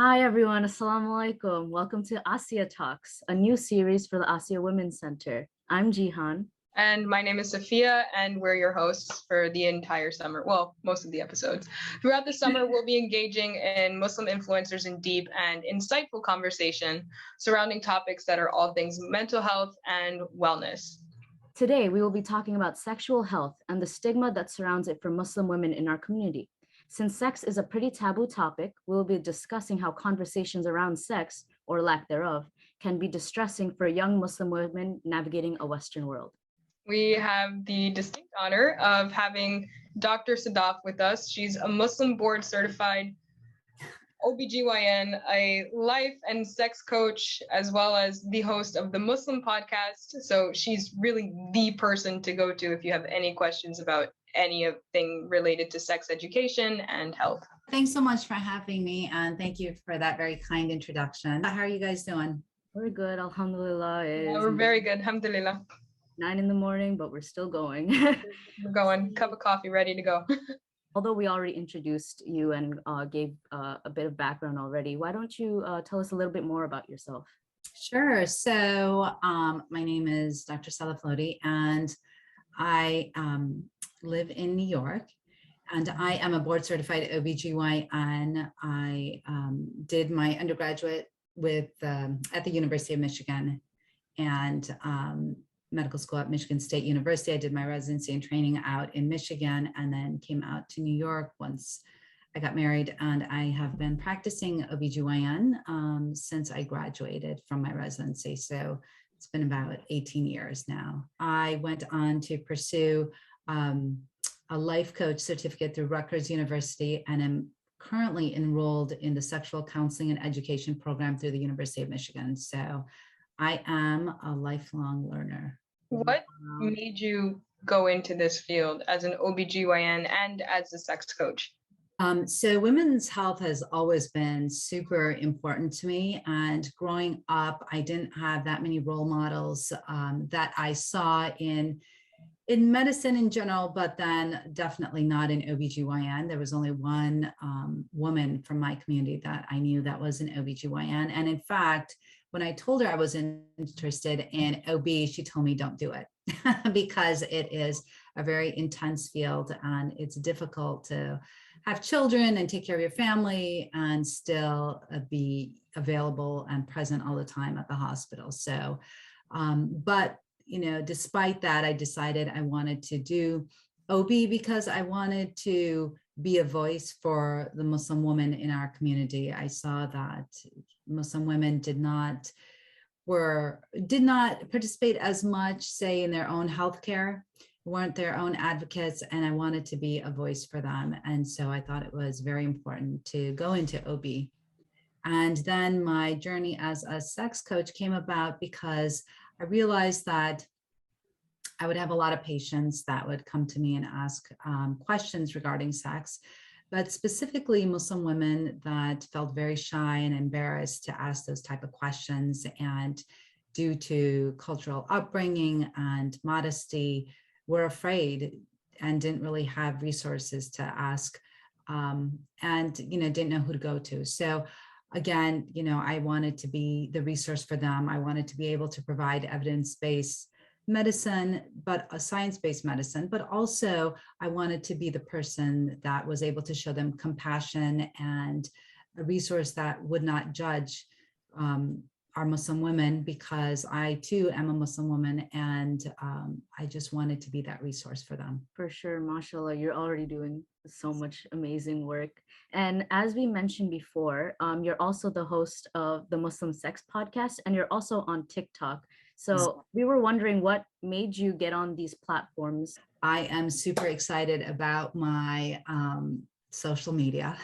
Hi everyone, Assalamu alaikum. Welcome to Asiyah Talks, a new series for the Asiyah Women's Center. I'm Jihan. And my name is Sophia, and we're your hosts for the entire summer. Well, most of the episodes. Throughout the summer, we'll be engaging in Muslim influencers in deep and insightful conversation surrounding topics that are all things mental health and wellness. Today, we will be talking about sexual health and the stigma that surrounds it for Muslim women in our community. Since sex is a pretty taboo topic, we will be discussing how conversations around sex, or lack thereof, can be distressing for young Muslim women navigating a Western world. We have the distinct honor of having Dr. SADAF with us. She's a Muslim board certified OBGYN, a life and sex coach, as well as the host of the Muslim podcast. So she's really the person to go to if you have any questions about anything related to sex education and health. Thanks so much for having me, and thank you for that very kind introduction. How are you guys doing? We're good, alhamdulillah. We're very good, alhamdulillah. 9 a.m, but we're still going. We're going, cup of coffee, ready to go. Although we already introduced you and gave a bit of background already, why don't you tell us a little bit more about yourself? Sure. So my name is Dr. SADAF Lodi, and I live in New York, and I am a board certified OBGYN. I did my undergraduate at the University of Michigan and medical school at Michigan State University. I did my residency and training out in Michigan, and then came out to New York once I got married, and I have been practicing OBGYN since I graduated from my residency. So it's been about 18 years now. I went on to pursue a life coach certificate through Rutgers University, and am currently enrolled in the sexual counseling and education program through the University of Michigan. So I am a lifelong learner. What made you go into this field as an OBGYN and as a sex coach? So women's health has always been super important to me. And growing up, I didn't have that many role models that I saw in medicine in general, but then definitely not in OBGYN. There was only one woman from my community that I knew that was an OBGYN. And in fact, when I told her I was interested in OB, she told me don't do it because it is a very intense field, and it's difficult to have children and take care of your family and still be available and present all the time at the hospital. So, but despite that, I decided I wanted to do OB because I wanted to be a voice for the Muslim woman in our community. I saw that Muslim women did not participate as much, say, in their own healthcare, weren't their own advocates, and I wanted to be a voice for them. And so I thought it was very important to go into OB. And then my journey as a sex coach came about because I realized that I would have a lot of patients that would come to me and ask questions regarding sex, but specifically Muslim women that felt very shy and embarrassed to ask those type of questions, and due to cultural upbringing and modesty, were afraid and didn't really have resources to ask, and didn't know who to go to. So again, I wanted to be the resource for them. I wanted to be able to provide evidence-based medicine, but a science-based medicine, but also I wanted to be the person that was able to show them compassion and a resource that would not judge our Muslim women, because I too am a Muslim woman, and I just wanted to be that resource for them. For sure, mashallah, you're already doing so much amazing work. And as we mentioned before, you're also the host of the Muslim Sex podcast, and you're also on TikTok. So we were wondering what made you get on these platforms. I am super excited about my social media.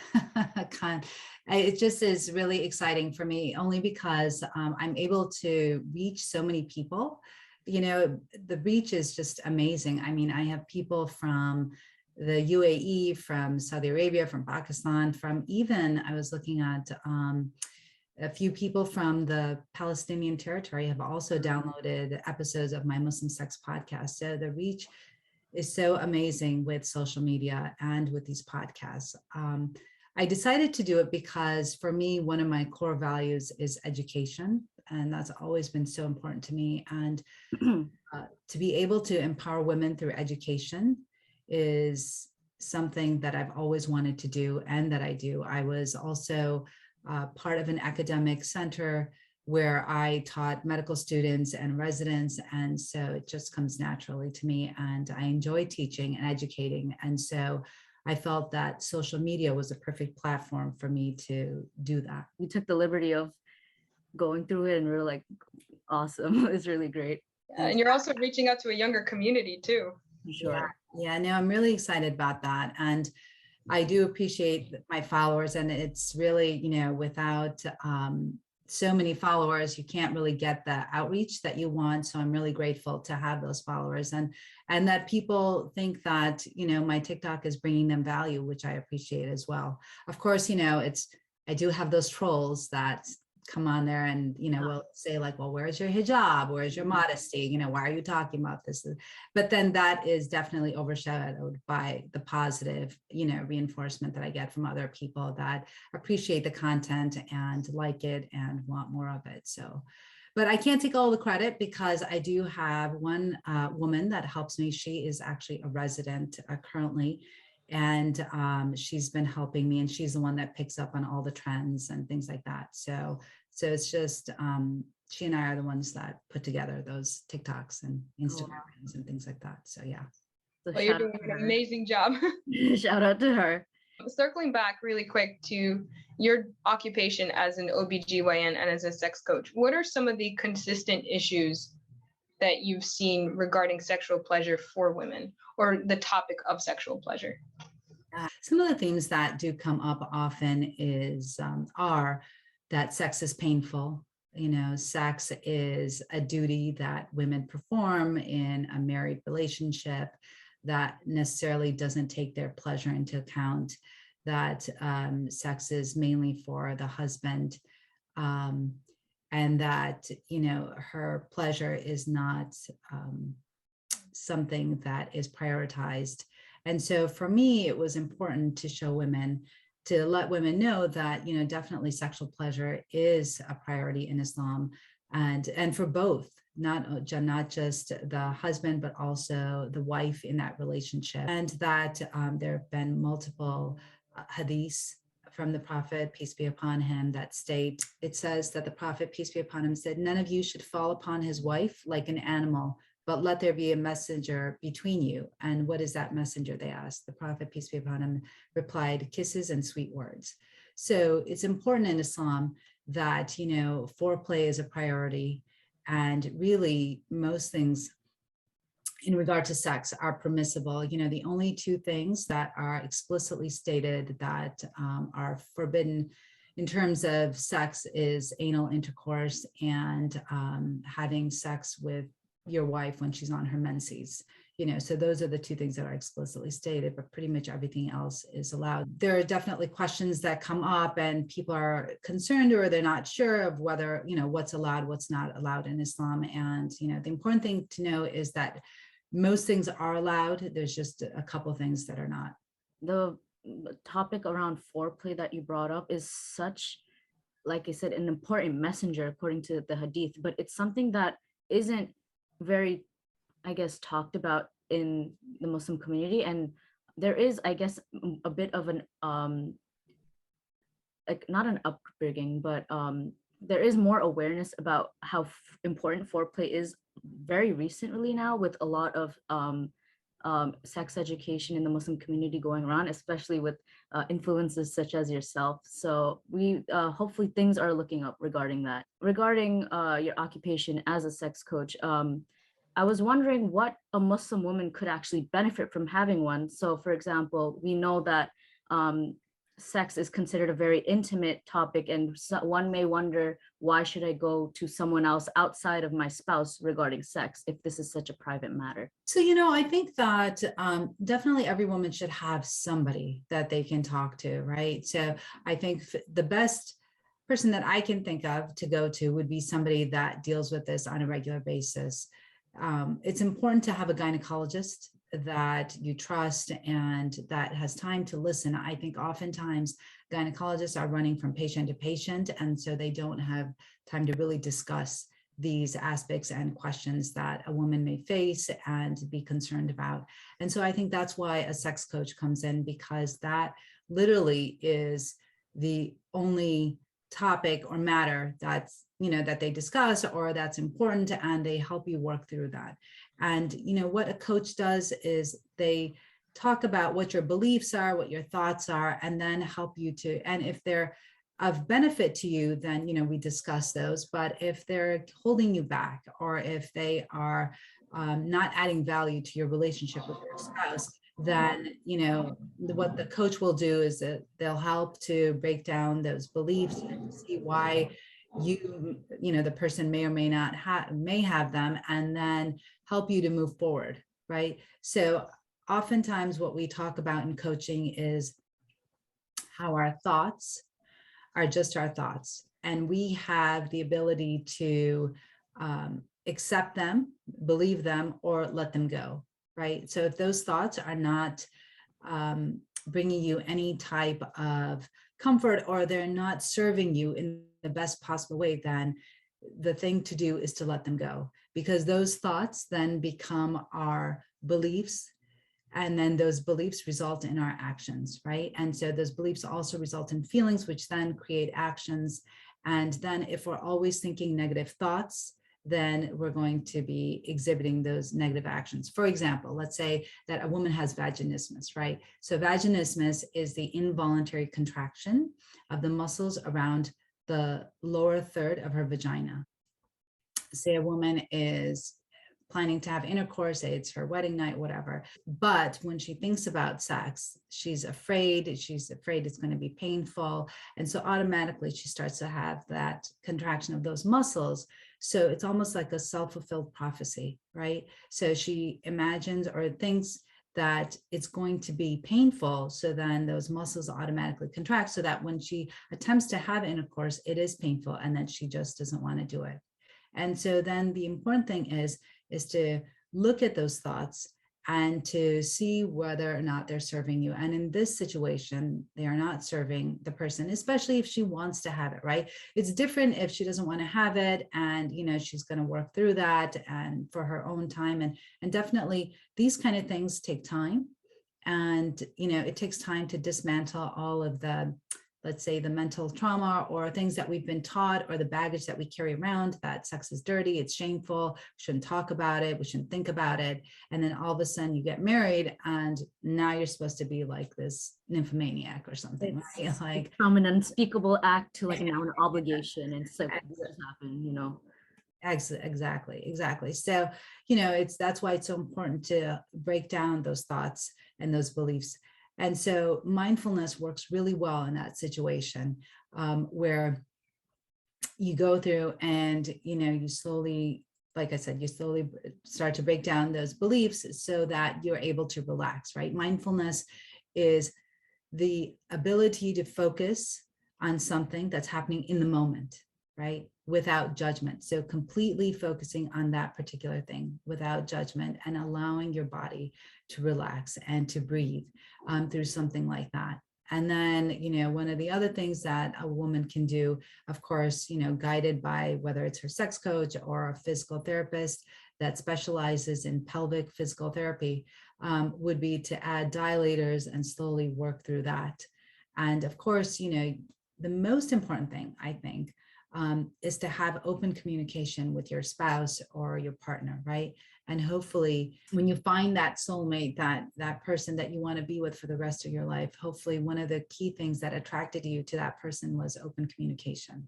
It just is really exciting for me, only because I'm able to reach so many people. The reach is just amazing. I mean, I have people from the UAE, from Saudi Arabia, from Pakistan, from even, I was looking at a few people from the Palestinian territory have also downloaded episodes of my Muslim Sex podcast. So the reach is so amazing with social media and with these podcasts. I decided to do it because for me, one of my core values is education. And that's always been so important to me. And to be able to empower women through education is something that I've always wanted to do and that I do. I was also part of an academic center where I taught medical students and residents. And so it just comes naturally to me. And I enjoy teaching and educating. And so I felt that social media was a perfect platform for me to do that. You took the liberty of going through it and we were like, awesome. It's really great. And you're also reaching out to a younger community too. Sure. Yeah, no, I'm really excited about that. And I do appreciate my followers. And it's really, you know, without so many followers, you can't really get the outreach that you want. So I'm really grateful to have those followers and that people think that, you know, my TikTok is bringing them value, which I appreciate as well. Of course, you know, I do have those trolls that come on there and, you know, will say like, well, where's your hijab? Where's your modesty? You know, why are you talking about this? But then that is definitely overshadowed by the positive, you know, reinforcement that I get from other people that appreciate the content and like it and want more of it. So, but I can't take all the credit because I do have one woman that helps me. She is actually a resident currently. And she's been helping me, and she's the one that picks up on all the trends and things like that. So it's just she and I are the ones that put together those TikToks and Instagram and things like that. So yeah. So well, you're doing an amazing job. Shout out to her. Circling back really quick to your occupation as an OBGYN and as a sex coach, what are some of the consistent issues that you've seen regarding sexual pleasure for women or the topic of sexual pleasure? Some of the themes that do come up often are that sex is painful. You know, sex is a duty that women perform in a married relationship that necessarily doesn't take their pleasure into account, that sex is mainly for the husband, and that, you know, her pleasure is not something that is prioritized. And so for me, it was important to show women, to let women know that, you know, definitely sexual pleasure is a priority in Islam, and for both, not just the husband, but also the wife in that relationship. And that there have been multiple hadiths from the Prophet, peace be upon him, that state, it says that the Prophet, peace be upon him, said, none of you should fall upon his wife like an animal, but let there be a messenger between you. And what is that messenger, they asked. The Prophet, peace be upon him, replied, kisses and sweet words. So it's important in Islam that, you know, foreplay is a priority, and really most things in regard to sex are permissible. You know, the only two things that are explicitly stated that are forbidden in terms of sex is anal intercourse and having sex with your wife when she's on her menses. You know, so those are the two things that are explicitly stated, but pretty much everything else is allowed. There are definitely questions that come up and people are concerned or they're not sure of whether, you know, what's allowed, what's not allowed in Islam. And, you know, the important thing to know is that most things are allowed. There's just a couple things that are not. The topic around foreplay that you brought up is such, like I said, an important messenger according to the hadith, but it's something that isn't very, I guess, talked about in the Muslim community. And there is, I guess, a bit of an like not an upbringing, but there is more awareness about how important foreplay is very recently now, with a lot of sex education in the Muslim community going around, especially with influences such as yourself. So we hopefully things are looking up regarding that. Regarding your occupation as a sex coach, I was wondering what a Muslim woman could actually benefit from having one. So for example, we know that sex is considered a very intimate topic, and one may wonder, why should I go to someone else outside of my spouse regarding sex if this is such a private matter? So, you know, I think that definitely every woman should have somebody that they can talk to, right? So I think the best person that I can think of to go to would be somebody that deals with this on a regular basis. It's important to have a gynecologist that you trust and that has time to listen. I think oftentimes gynecologists are running from patient to patient, and so they don't have time to really discuss these aspects and questions that a woman may face and be concerned about. And so I think that's why a sex coach comes in, because that literally is the only topic or matter that's, that they discuss or that's important, and they help you work through that. And what a coach does is they talk about what your beliefs are, what your thoughts are, and then help you to, and if they're of benefit to you, then we discuss those. But if they're holding you back, or if they are not adding value to your relationship with your spouse, then what the coach will do is that they'll help to break down those beliefs and see why the person may or may not have them, and then help you to move forward, right? So oftentimes what we talk about in coaching is how our thoughts are just our thoughts, and we have the ability to accept them, believe them, or let them go, right? So if those thoughts are not bringing you any type of comfort, or they're not serving you in the best possible way, then the thing to do is to let them go, because those thoughts then become our beliefs. And then those beliefs result in our actions, right? And so those beliefs also result in feelings, which then create actions. And then if we're always thinking negative thoughts, then we're going to be exhibiting those negative actions. For example, let's say that a woman has vaginismus, right? So vaginismus is the involuntary contraction of the muscles around the lower third of her vagina. Say a woman is planning to have intercourse, say it's her wedding night, whatever. But when she thinks about sex, she's afraid it's going to be painful. And so automatically she starts to have that contraction of those muscles. So it's almost like a self-fulfilled prophecy, right? So she imagines or thinks that it's going to be painful. So then those muscles automatically contract, so that when she attempts to have intercourse, it is painful, and then she just doesn't want to do it. And so then the important thing is to look at those thoughts and to see whether or not they're serving you. And in this situation, they are not serving the person, especially if she wants to have it, right? It's different if she doesn't want to have it, and she's going to work through that and for her own time. And definitely these kind of things take time. And it takes time to dismantle all of the, let's say, the mental trauma or things that we've been taught, or the baggage that we carry around, that sex is dirty, it's shameful, we shouldn't talk about it, we shouldn't think about it. And then all of a sudden you get married, and now you're supposed to be like this nymphomaniac or something, right? Like from an unspeakable act to like now an obligation, and it's like what just happened, Exactly. So, that's why it's so important to break down those thoughts and those beliefs. And so mindfulness works really well in that situation, where you go through and, you slowly, like I said, you slowly start to break down those beliefs so that you're able to relax, right? Mindfulness is the ability to focus on something that's happening in the moment, right? Without judgment. So completely focusing on that particular thing without judgment, and allowing your body to relax and to breathe through something like that. And then, one of the other things that a woman can do, of course, guided by whether it's her sex coach or a physical therapist that specializes in pelvic physical therapy, would be to add dilators and slowly work through that. And of course, the most important thing, I think, is to have open communication with your spouse or your partner, right? And hopefully when you find that soulmate, that person that you want to be with for the rest of your life, hopefully one of the key things that attracted you to that person was open communication.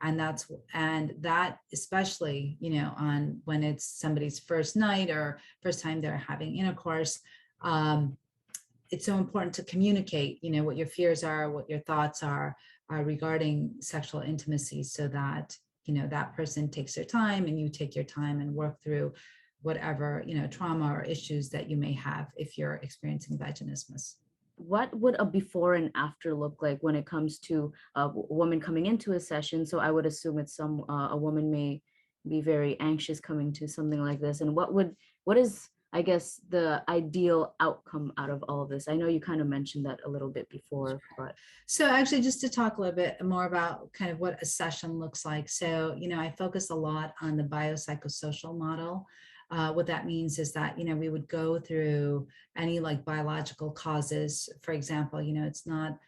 And that especially, on when it's somebody's first night or first time they're having intercourse, it's so important to communicate, what your fears are, what your thoughts are regarding sexual intimacy, so that, that person takes their time and you take your time and work through whatever, trauma or issues that you may have if you're experiencing vaginismus. What would a before and after look like when it comes to a woman coming into a session? So I would assume it's a woman may be very anxious coming to something like this. And what is I guess, the ideal outcome out of all of this? I know you kind of mentioned that a little bit before, but So actually, just to talk a little bit more about kind of what a session looks like. So, I focus a lot on the biopsychosocial model. What that means is that, we would go through any like biological causes. For example, it's not,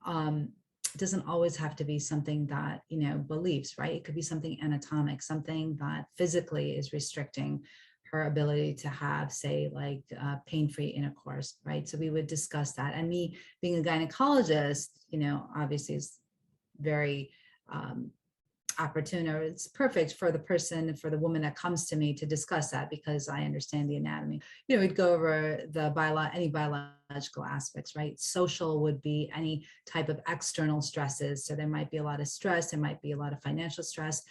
it doesn't always have to be something that, beliefs, right? It could be something anatomic, something that physically is restricting her ability to have, say, like pain-free intercourse, right? So we would discuss that. And me being a gynecologist, obviously is very opportune, or it's perfect for the person, for the woman that comes to me to discuss that, because I understand the anatomy. We'd go over any biological aspects, right? Social would be any type of external stresses. So there might be a lot of stress, there might be a lot of financial stress.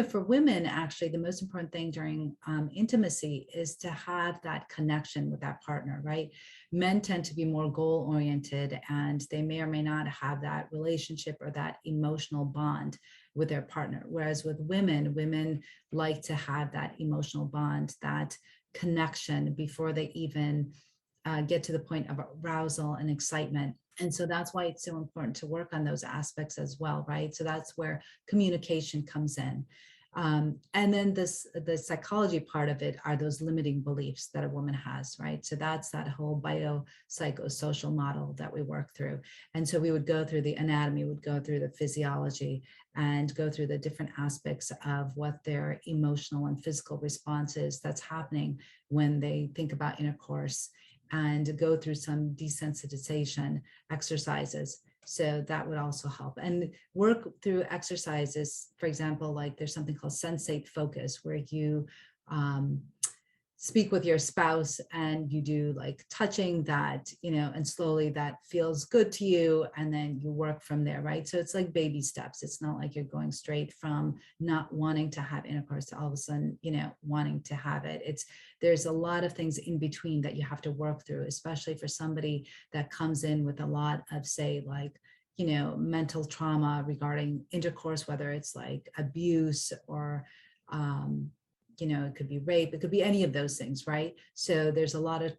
For women, actually, the most important thing during intimacy is to have that connection with that partner, right? Men tend to be more goal oriented, and they may or may not have that relationship or that emotional bond with their partner. Whereas with women like to have that emotional bond, that connection before they even get to the point of arousal and excitement. And so that's why it's so important to work on those aspects as well, right? So that's where communication comes in. And then the psychology part of it are those limiting beliefs that a woman has, right? So that's that whole biopsychosocial model that we work through. And so we would go through the anatomy, would go through the physiology, and go through the different aspects of what their emotional and physical response is that's happening when they think about intercourse, and go through some desensitization exercises. So that would also help, and work through exercises. For example, like there's something called sensate focus, where you speak with your spouse and you do like touching that, and slowly that feels good to you. And then you work from there, right? So it's like baby steps. It's not like you're going straight from not wanting to have intercourse to all of a sudden, wanting to have it. There's a lot of things in between that you have to work through, especially for somebody that comes in with a lot of, say, like, mental trauma regarding intercourse, whether it's like abuse or, it could be rape, it could be any of those things, right? So there's a lot of,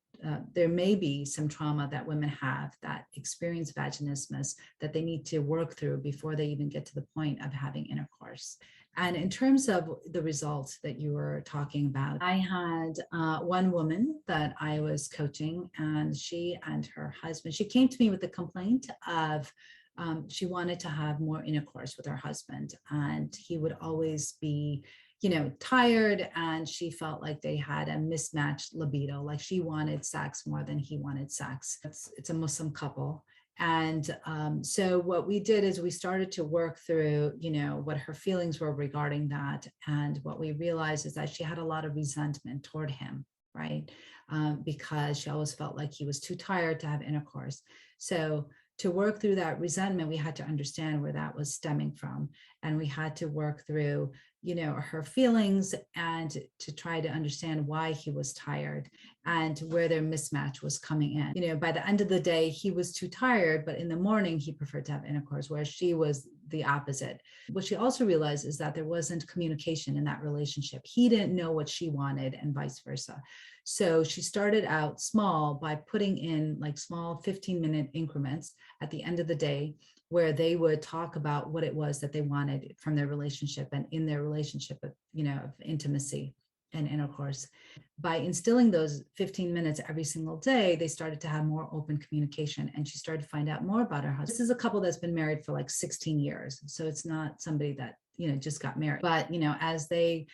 there may be some trauma that women have that experience vaginismus that they need to work through before they even get to the point of having intercourse. And in terms of the results that you were talking about, I had one woman that I was coaching, and she and her husband, she came to me with the complaint of she wanted to have more intercourse with her husband, and he would always be tired, and she felt like they had a mismatched libido, like she wanted sex more than he wanted sex. It's a Muslim couple. And so what we did is we started to work through, what her feelings were regarding that. And what we realized is that she had a lot of resentment toward him, right? Because she always felt like he was too tired to have intercourse. So to work through that resentment, we had to understand where that was stemming from. And we had to work through, her feelings, and to try to understand why he was tired and where their mismatch was coming in. By the end of the day, he was too tired, but in the morning, he preferred to have intercourse, whereas she was the opposite. What she also realized is that there wasn't communication in that relationship. He didn't know what she wanted, and vice versa. So she started out small by putting in like small 15-minute increments at the end of the day, where they would talk about what it was that they wanted from their relationship and in their relationship of, of intimacy and intercourse. By instilling those 15 minutes every single day, they started to have more open communication, and she started to find out more about her husband. This is a couple that's been married for like 16 years. So it's not somebody that, just got married. But, as they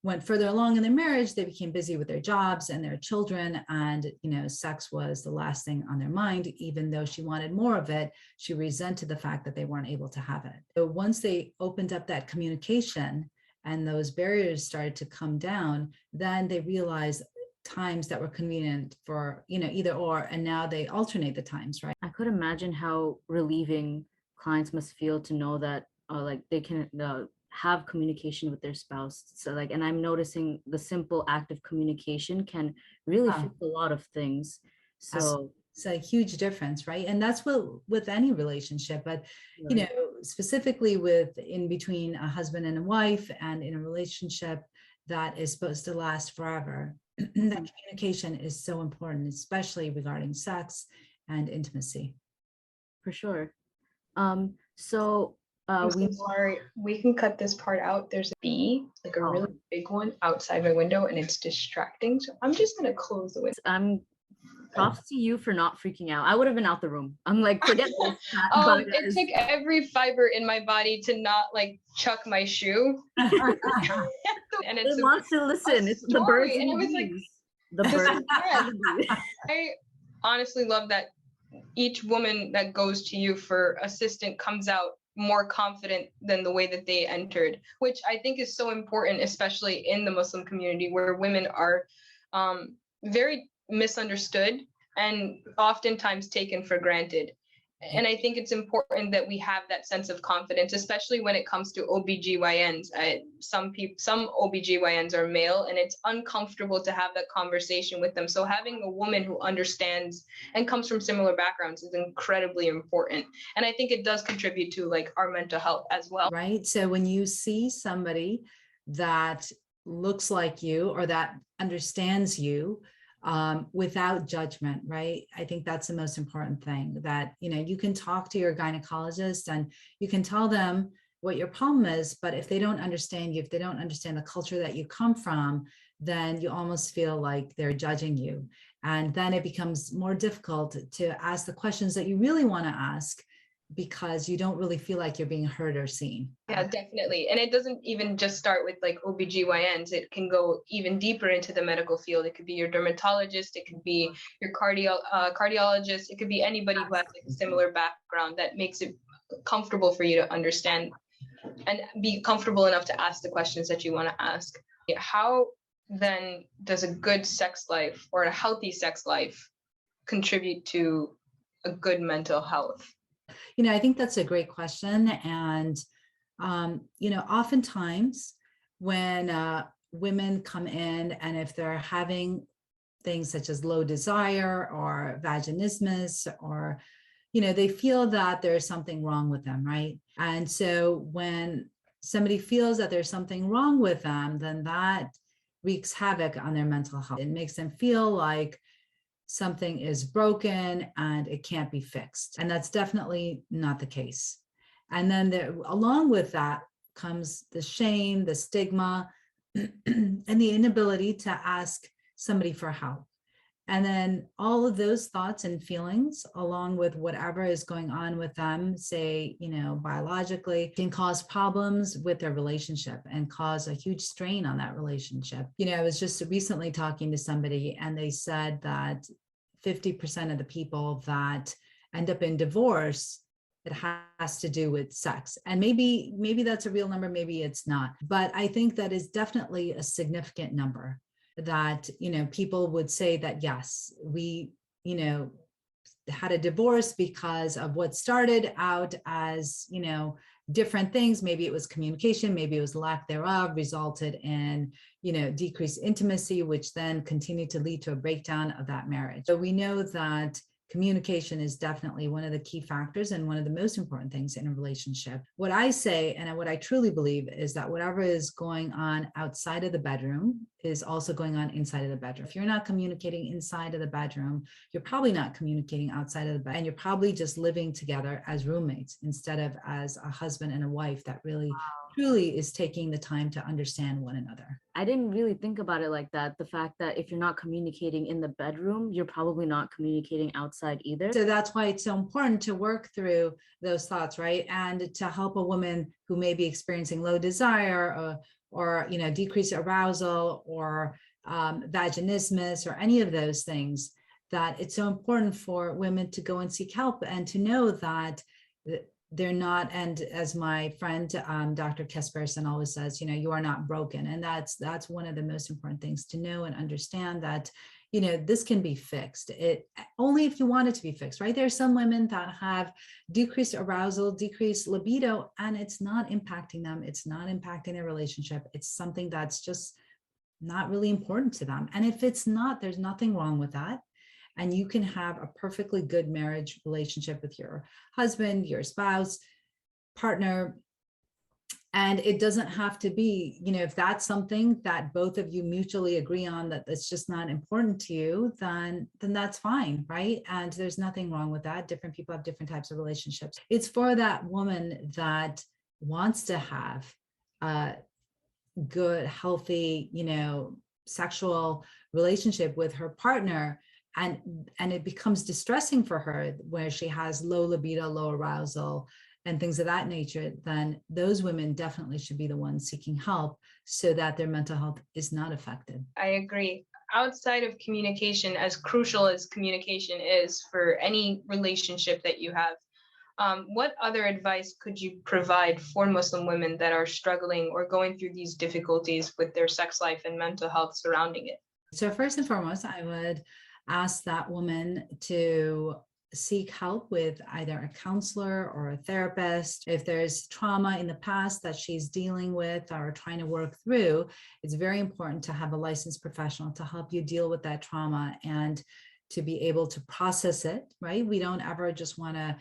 went further along in their marriage, they became busy with their jobs and their children, and sex was the last thing on their mind. Even though she wanted more of it, she resented the fact that they weren't able to have it. So once they opened up that communication and those barriers started to come down, then they realized times that were convenient for either or, and now they alternate the times, right? I could imagine how relieving clients must feel to know that like they can have communication with their spouse. So like, and I'm noticing the simple act of communication can really fix a lot of things. So it's a huge difference, right? And that's what with any relationship, but specifically with in between a husband and a wife, and in a relationship that is supposed to last forever, that communication is so important, especially regarding sex and intimacy. For sure. I'm We so sorry. We can cut this part out. There's a bee, like a really big one outside my window, and it's distracting. So I'm just gonna close the window. props to you for not freaking out. I would have been out the room. I'm like, forget this. Bye, It guys. took every fiber in my body to not like chuck my shoe. And It it's wants to listen. It's the birds story, and and it the was like, bees. The this birds is and the bees. I honestly love that each woman that goes to you for assistance comes out more confident than the way that they entered, which I think is so important, especially in the Muslim community where women are very misunderstood and oftentimes taken for granted. And I think it's important that we have that sense of confidence, especially when it comes to OBGYNs. Some OBGYNs are male, and it's uncomfortable to have that conversation with them. So having a woman who understands and comes from similar backgrounds is incredibly important. And I think it does contribute to like our mental health as well. Right. So when you see somebody that looks like you or that understands you, without judgment, right? I think that's the most important thing, that, you know, you can talk to your gynecologist and you can tell them what your problem is, but if they don't understand you, if they don't understand the culture that you come from, then you almost feel like they're judging you. And then it becomes more difficult to ask the questions that you really want to ask, because you don't really feel like you're being heard or seen. Yeah, definitely. And it doesn't even just start with like OBGYNs. It can go even deeper into the medical field. It could be your dermatologist, it could be your cardiologist, it could be anybody who has like a similar background that makes it comfortable for you to understand and be comfortable enough to ask the questions that you want to ask. How then does a good sex life or a healthy sex life contribute to a good mental health? You know, I think that's a great question. And, you know, oftentimes when women come in and if they're having things such as low desire or vaginismus, or, you know, they feel that there's something wrong with them, right? And so when somebody feels that there's something wrong with them, then that wreaks havoc on their mental health. It makes them feel like something is broken and it can't be fixed. And that's definitely not the case. And then along with that comes the shame, the stigma, and the inability to ask somebody for help. And then all of those thoughts and feelings, along with whatever is going on with them, say, you know, biologically, can cause problems with their relationship and cause a huge strain on that relationship. You know, I was just recently talking to somebody and they said that 50% of the people that end up in divorce, it has to do with sex. And maybe that's a real number, maybe it's not. But I think that is definitely a significant number, that, you know, people would say that, yes, we, you know, had a divorce because of what started out as, you know, different things. Maybe it was communication, maybe it was lack thereof, resulted in, you know, decreased intimacy, which then continued to lead to a breakdown of that marriage. So we know that communication is definitely one of the key factors and one of the most important things in a relationship. What I say, and what I truly believe, is that whatever is going on outside of the bedroom is also going on inside of the bedroom. If you're not communicating inside of the bedroom, you're probably not communicating outside of the bed, and you're probably just living together as roommates instead of as a husband and a wife that really truly is taking the time to understand one another. I didn't really think about it like that. The fact that if you're not communicating in the bedroom, you're probably not communicating outside either. So that's why it's so important to work through those thoughts, right? And to help a woman who may be experiencing low desire or you know, decreased arousal or vaginismus or any of those things, that it's so important for women to go and seek help and to know that they're not, and as my friend Dr. Kesperson always says, you know, you are not broken. And that's one of the most important things to know and understand, that, you know, this can be fixed. It only if you want it to be fixed, right? There are some women that have decreased arousal, decreased libido, and it's not impacting them. It's not impacting their relationship. It's something that's just not really important to them. And if it's not, there's nothing wrong with that. And you can have a perfectly good marriage relationship with your husband, your spouse, partner, And it doesn't have to be, if that's something that both of you mutually agree on, that it's just not important to you, then that's fine, right? And there's nothing wrong with that. Different people have different types of relationships. It's for that woman that wants to have a good, healthy, sexual relationship with her partner, and it becomes distressing for her where she has low libido, low arousal, and things of that nature, then those women definitely should be the ones seeking help so that their mental health is not affected. I agree. Outside of communication, as crucial as communication is for any relationship that you have, what other advice could you provide for Muslim women that are struggling or going through these difficulties with their sex life and mental health surrounding it? So first and foremost, I would ask that woman to seek help with either a counselor or a therapist. If there's trauma in the past that she's dealing with or trying to work through, it's very important to have a licensed professional to help you deal with that trauma and to be able to process it, right? We don't ever just want to,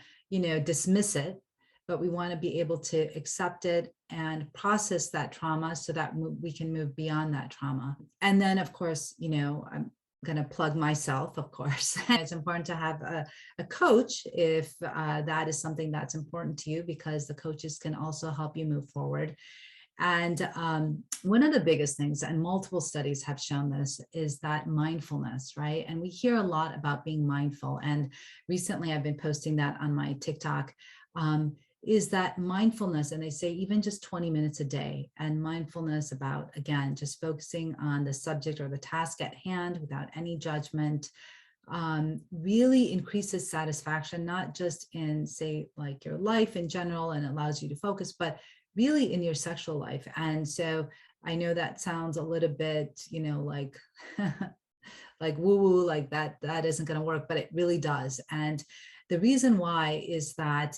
dismiss it, but we want to be able to accept it and process that trauma so that we can move beyond that trauma. And then, of course, I'm going to plug myself, of course. It's important to have a coach if that is something that's important to you, because the coaches can also help you move forward. And one of the biggest things, and multiple studies have shown this, is that mindfulness, right? And we hear a lot about being mindful. And recently I've been posting that on my TikTok, is that mindfulness. And they say even just 20 minutes a day, and mindfulness about, again, just focusing on the subject or the task at hand without any judgment, really increases satisfaction, not just in, say, like your life in general, and allows you to focus, but really in your sexual life. And so I know that sounds a little bit, like, like woo-woo, like that isn't going to work, but it really does. And the reason why is that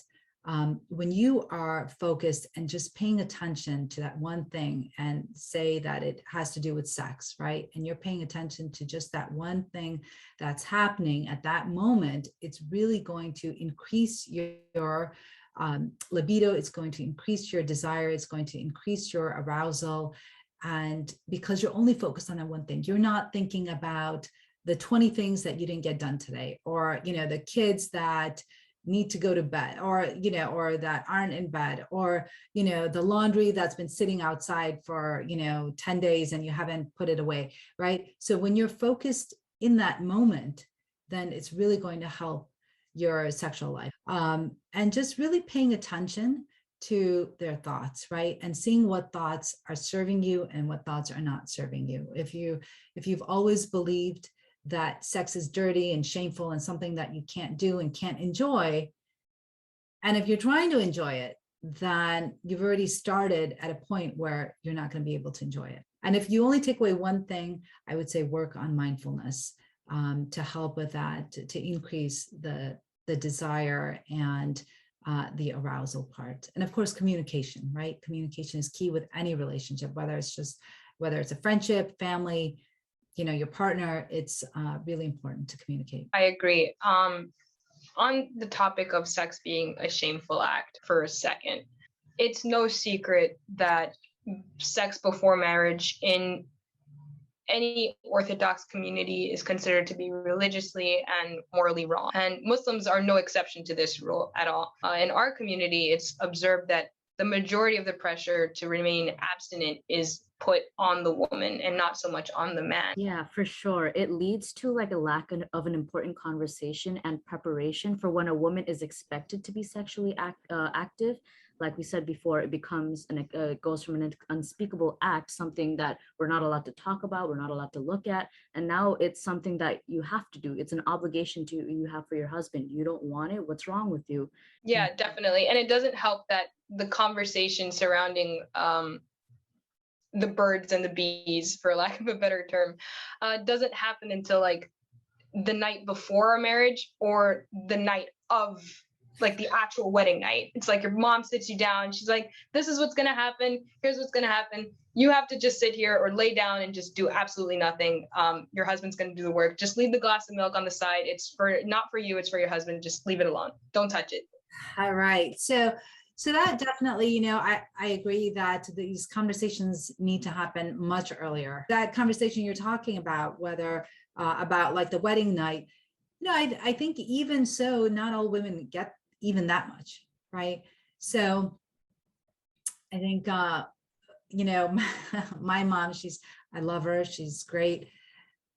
when you are focused and just paying attention to that one thing, and say that it has to do with sex, right? And you're paying attention to just that one thing that's happening at that moment, it's really going to increase your libido, it's going to increase your desire, it's going to increase your arousal. And because you're only focused on that one thing, you're not thinking about the 20 things that you didn't get done today, or, the kids that need to go to bed, or, or that aren't in bed, or, the laundry that's been sitting outside for, 10 days and you haven't put it away, right? So when you're focused in that moment, then it's really going to help your sexual life. And just really paying attention to their thoughts, right? And seeing what thoughts are serving you and what thoughts are not serving you. If you've always believed that sex is dirty and shameful and something that you can't do and can't enjoy, and if you're trying to enjoy it, then you've already started at a point where you're not going to be able to enjoy it. And if you only take away one thing, I would say work on mindfulness to help with that, to increase the desire and the arousal part. And of course, communication, right? Communication is key with any relationship, whether it's a friendship, family, your partner. It's really important to communicate. I agree. On the topic of sex being a shameful act for a second, it's no secret that sex before marriage in any Orthodox community is considered to be religiously and morally wrong. And Muslims are no exception to this rule at all. In our community, it's observed that the majority of the pressure to remain abstinent is put on the woman and not so much on the man. Yeah, for sure. It leads to like a lack of an important conversation and preparation for when a woman is expected to be sexually active. Like we said before, it becomes goes from an unspeakable act, something that we're not allowed to talk about, we're not allowed to look at, and now it's something that you have to do. It's an obligation you have for your husband. You don't want it. What's wrong with you? Yeah, definitely. And it doesn't help that the conversation surrounding the birds and the bees, for lack of a better term, doesn't happen until like the night before a marriage or the night of like the actual wedding night. It's like your mom sits you down. She's like, this is what's going to happen. Here's what's going to happen. You have to just sit here or lay down and just do absolutely nothing. Your husband's going to do the work. Just leave the glass of milk on the side. It's not for you. It's for your husband. Just leave it alone. Don't touch it. All right. So, So that definitely, I agree that these conversations need to happen much earlier. That conversation you're talking about, whether about like the wedding night, I think even so, not all women get even that much, right? So I think, my mom, I love her, she's great.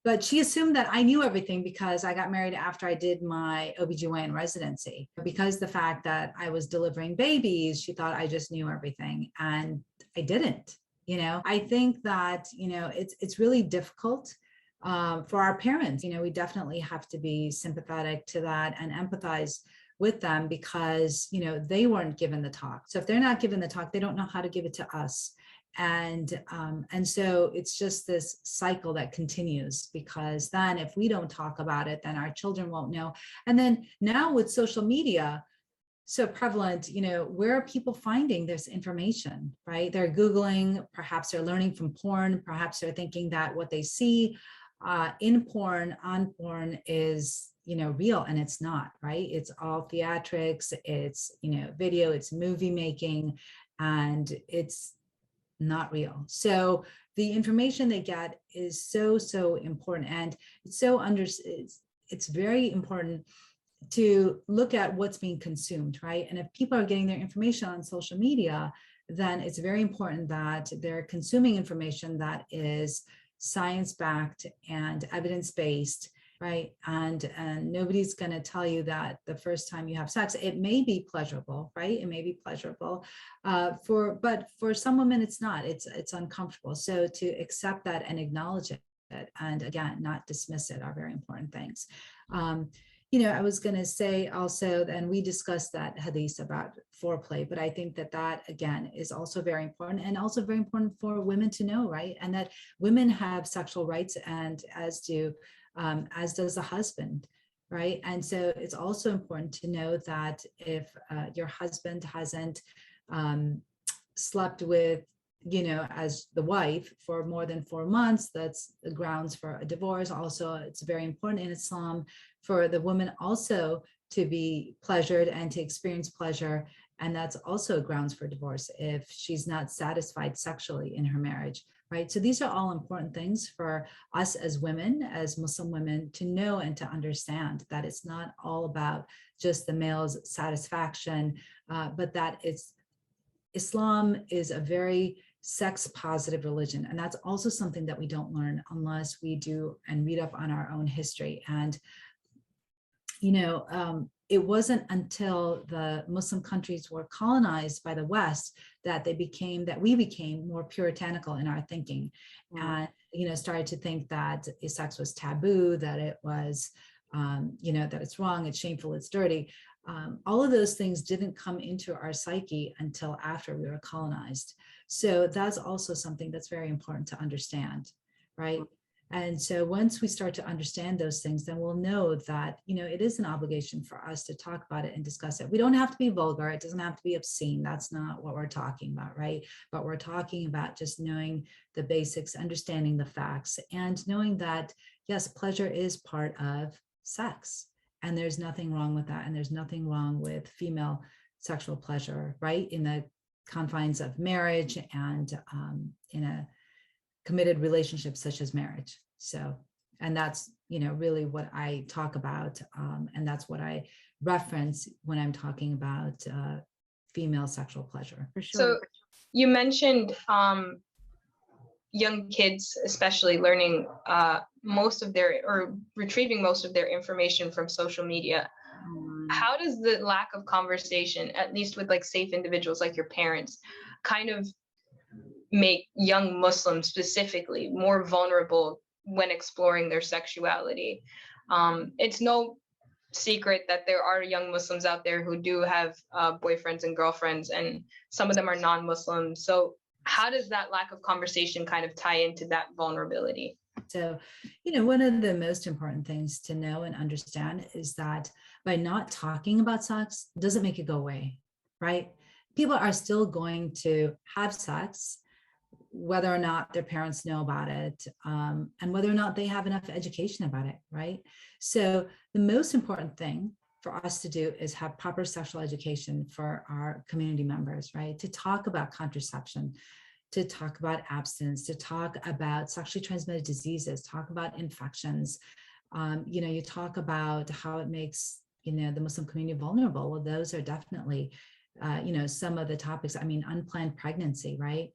But she assumed that I knew everything because I got married after I did my OBGYN residency. Because the fact that I was delivering babies, she thought I just knew everything, and I didn't. I think that, it's really difficult for our parents. We definitely have to be sympathetic to that and empathize with them because, they weren't given the talk. So if they're not given the talk, they don't know how to give it to us. And so it's just this cycle that continues, because then if we don't talk about it, then our children won't know. And then now with social media so prevalent, where are people finding this information, right? They're Googling, perhaps they're learning from porn, perhaps they're thinking that what they see in porn, on porn is, real, and it's not, right? It's all theatrics, it's, video, it's movie making, and it's not real. So the information they get is so important, and it's very important to look at what's being consumed, right? And if people are getting their information on social media, then it's very important that they're consuming information that is science-backed and evidence-based, right? And nobody's going to tell you that the first time you have sex, it may be pleasurable, right? It may be pleasurable, but for some women, it's not. It's uncomfortable. So to accept that and acknowledge it, and again, not dismiss it, are very important things. I was going to say also, and we discussed that, Hadith, about foreplay, but I think that again is also very important, and also very important for women to know, right? And that women have sexual rights, and as does the husband, right? And so it's also important to know that if your husband hasn't slept with, as the wife for more than 4 months, that's the grounds for a divorce. Also, it's very important in Islam for the woman also to be pleasured and to experience pleasure. And that's also grounds for divorce if she's not satisfied sexually in her marriage, right? So these are all important things for us as women, as Muslim women, to know and to understand that it's not all about just the male's satisfaction, but that Islam is a very sex positive religion. And that's also something that we don't learn unless we do and read up on our own history. And, it wasn't until the Muslim countries were colonized by the West that we became more puritanical in our thinking. And, started to think that sex was taboo, that it was, that it's wrong, it's shameful, it's dirty. All of those things didn't come into our psyche until after we were colonized. So that's also something that's very important to understand, right? And so once we start to understand those things, then we'll know that, it is an obligation for us to talk about it and discuss it. We don't have to be vulgar. It doesn't have to be obscene. That's not what we're talking about, right? But we're talking about just knowing the basics, understanding the facts, and knowing that, yes, pleasure is part of sex. And there's nothing wrong with that. And there's nothing wrong with female sexual pleasure, right? In the confines of marriage and in a committed relationship such as marriage. So, and that's, really what I talk about. And that's what I reference when I'm talking about female sexual pleasure. For sure. So you mentioned young kids, especially learning retrieving most of their information from social media. How does the lack of conversation, at least with like safe individuals like your parents, kind of make young Muslims specifically more vulnerable when exploring their sexuality? It's no secret that there are young Muslims out there who do have boyfriends and girlfriends, and some of them are non-Muslims. So how does that lack of conversation kind of tie into that vulnerability? So, one of the most important things to know and understand is that by not talking about sex doesn't make it go away, right? People are still going to have sex, whether or not their parents know about it, and whether or not they have enough education about it, right? So the most important thing for us to do is have proper sexual education for our community members, right? To talk about contraception, to talk about abstinence, to talk about sexually transmitted diseases, talk about infections. You talk about how it makes, the Muslim community vulnerable. Well, those are definitely, some of the topics. I mean, unplanned pregnancy, right?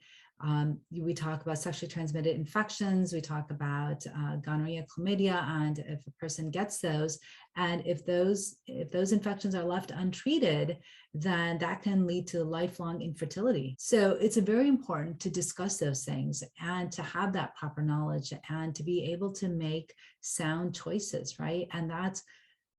We talk about sexually transmitted infections. We talk about gonorrhea, chlamydia, and if a person gets those, and if those infections are left untreated, then that can lead to lifelong infertility. So it's very important to discuss those things and to have that proper knowledge and to be able to make sound choices, right? And that's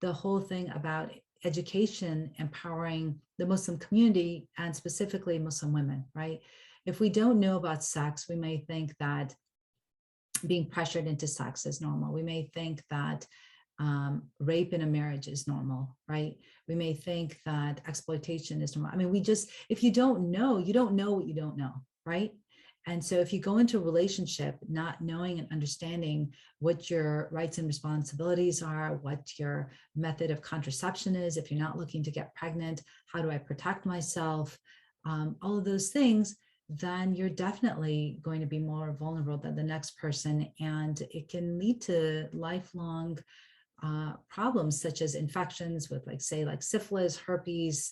the whole thing about education, empowering the Muslim community and specifically Muslim women, right? If we don't know about sex, we may think that being pressured into sex is normal. We may think that rape in a marriage is normal, right? We may think that exploitation is normal. I mean, if you don't know, you don't know what you don't know, right? And so if you go into a relationship not knowing and understanding what your rights and responsibilities are, what your method of contraception is, if you're not looking to get pregnant, how do I protect myself? All of those things, then you're definitely going to be more vulnerable than the next person. And it can lead to lifelong problems such as infections with like syphilis, herpes,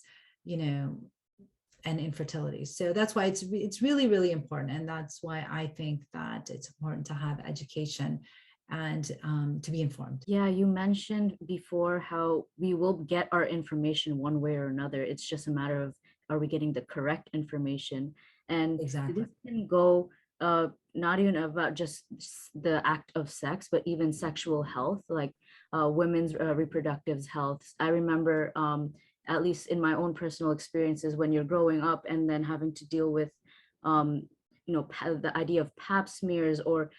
and infertility. So that's why it's really, really important. And that's why I think that it's important to have education and to be informed. Yeah, you mentioned before how we will get our information one way or another. It's just a matter of, are we getting the correct information? And Exactly. this can go not even about just the act of sex, but even sexual health, like women's reproductive health. I remember, at least in my own personal experiences, when you're growing up and then having to deal with, the idea of pap smears or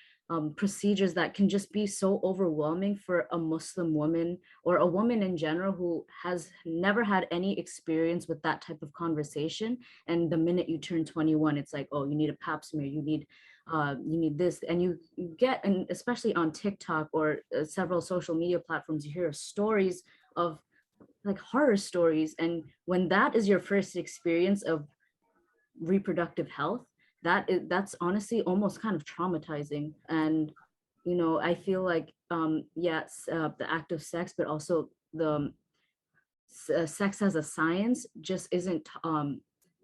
procedures that can just be so overwhelming for a Muslim woman or a woman in general who has never had any experience with that type of conversation. And the minute you turn 21, it's like, oh, you need a pap smear, you need this, and you get, and especially on TikTok or several social media platforms, you hear stories of like horror stories. And when that is your first experience of reproductive health, that's honestly almost kind of traumatizing. And I feel like yes, the act of sex, but also the sex as a science just isn't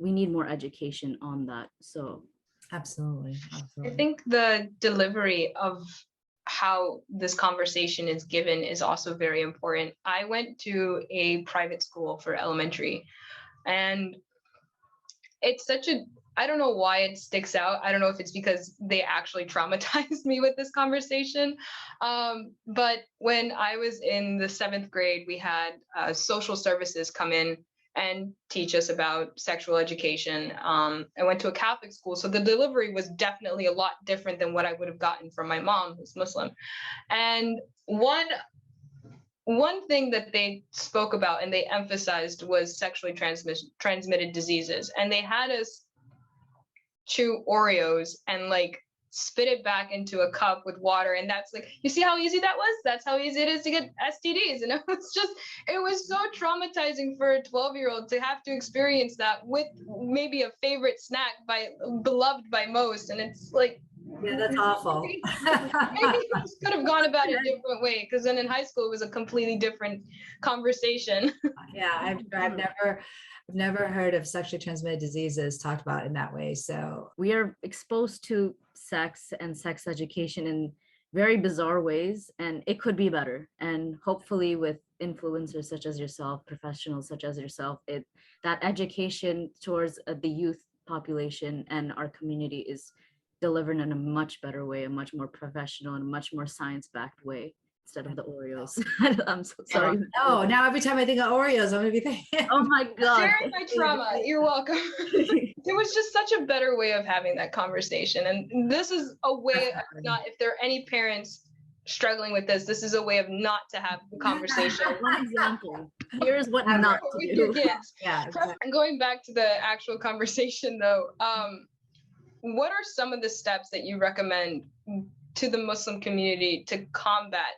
we need more education on that. So Absolutely. I think the delivery of how this conversation is given is also very important. I went to a private school for elementary, and it's I don't know why it sticks out. I don't know if it's because they actually traumatized me with this conversation. But when I was in the 7th grade, we had social services come in and teach us about sexual education. I went to a Catholic school, so the delivery was definitely a lot different than what I would have gotten from my mom, who's Muslim. And one thing that they spoke about and they emphasized was sexually transmitted diseases. And they had us chew Oreos and like spit it back into a cup with water. And that's like, you see how easy that was? That's how easy it is to get STDs. And it was so traumatizing for a 12-year-old to have to experience that with maybe a favorite snack beloved by most. And it's like, yeah, that's awful. Maybe we could have gone about it a different way, because then in high school it was a completely different conversation. Yeah, I've never heard of sexually transmitted diseases talked about in that way. So we are exposed to sex and sex education in very bizarre ways, and it could be better. And hopefully with influencers such as yourself, professionals such as yourself, that education towards the youth population and our community is delivered in a much better way, a much more professional and much more science-backed way instead of the Oreos. I'm so sorry. Oh, now every time I think of Oreos, I'm gonna be thinking, oh my God. Sharing my trauma. You're welcome. There was just such a better way of having that conversation. And this is a way of not, if there are any parents struggling with this is a way of not to have the conversation. One example. Here's what not to with do. your kids. Yeah, exactly. And going back to the actual conversation though, what are some of the steps that you recommend to the Muslim community to combat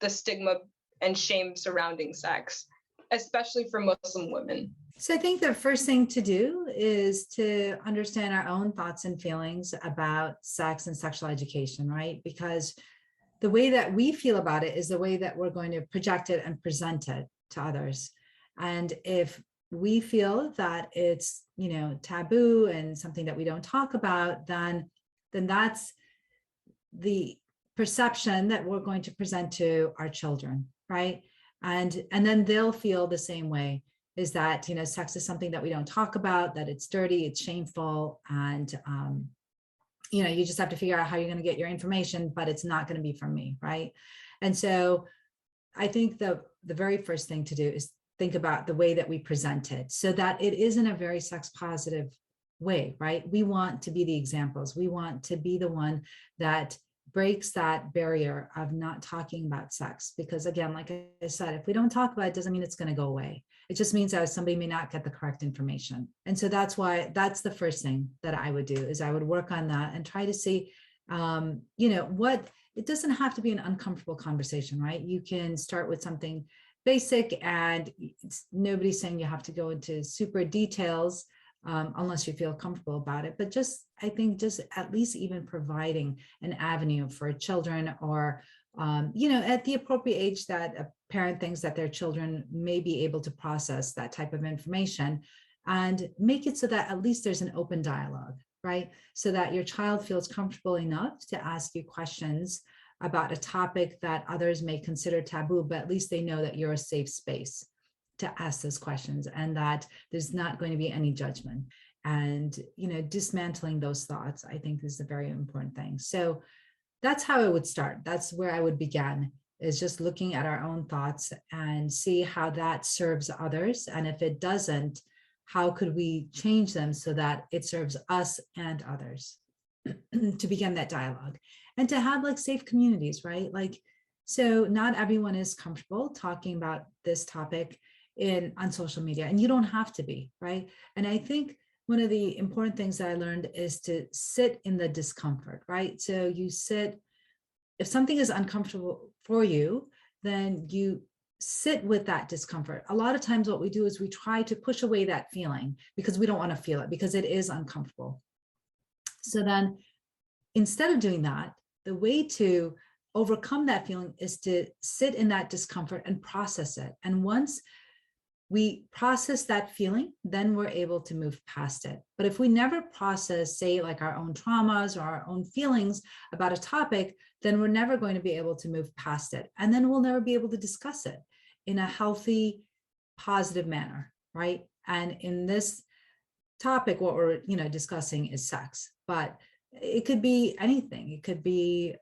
the stigma and shame surrounding sex, especially for Muslim women? So I think the first thing to do is to understand our own thoughts and feelings about sex and sexual education, right? Because the way that we feel about it is the way that we're going to project it and present it to others. And if we feel that it's, taboo and something that we don't talk about, then that's the perception that we're going to present to our children, right? And then they'll feel the same way, is that, sex is something that we don't talk about, that it's dirty, it's shameful, and you just have to figure out how you're going to get your information, but it's not going to be from me, right? And so I think the very first thing to do is think about the way that we present it, so that it is in a very sex positive way, right? We want to be the examples. We want to be the one that breaks that barrier of not talking about sex. Because again, like I said, if we don't talk about it, doesn't mean it's going to go away. It just means that somebody may not get the correct information. And so that's the first thing that I would do, is I would work on that and try to see, it doesn't have to be an uncomfortable conversation, right? You can start with something basic, and nobody's saying you have to go into super details unless you feel comfortable about it. But I think at least even providing an avenue for children, or, at the appropriate age that a parent thinks that their children may be able to process that type of information, and make it so that at least there's an open dialogue, right? So that your child feels comfortable enough to ask you questions about a topic that others may consider taboo, but at least they know that you're a safe space to ask those questions, and that there's not going to be any judgment. And, dismantling those thoughts, I think, is a very important thing. So that's how I would start. That's where I would begin, is just looking at our own thoughts and see how that serves others. And if it doesn't, how could we change them so that it serves us and others? To begin that dialogue, and to have like safe communities, right? Like, so not everyone is comfortable talking about this topic on social media, and you don't have to be, right? And I think one of the important things that I learned is to sit in the discomfort, right? So you sit, if something is uncomfortable for you, then you sit with that discomfort. A lot of times what we do is we try to push away that feeling because we don't want to feel it, because it is uncomfortable. So then instead of doing that, the way to overcome that feeling is to sit in that discomfort and process it. And once we process that feeling, then we're able to move past it. But if we never process, say, like our own traumas or our own feelings about a topic, then we're never going to be able to move past it. And then we'll never be able to discuss it in a healthy, positive manner, right? And in this topic, what we're discussing is sex, but it could be anything. It could be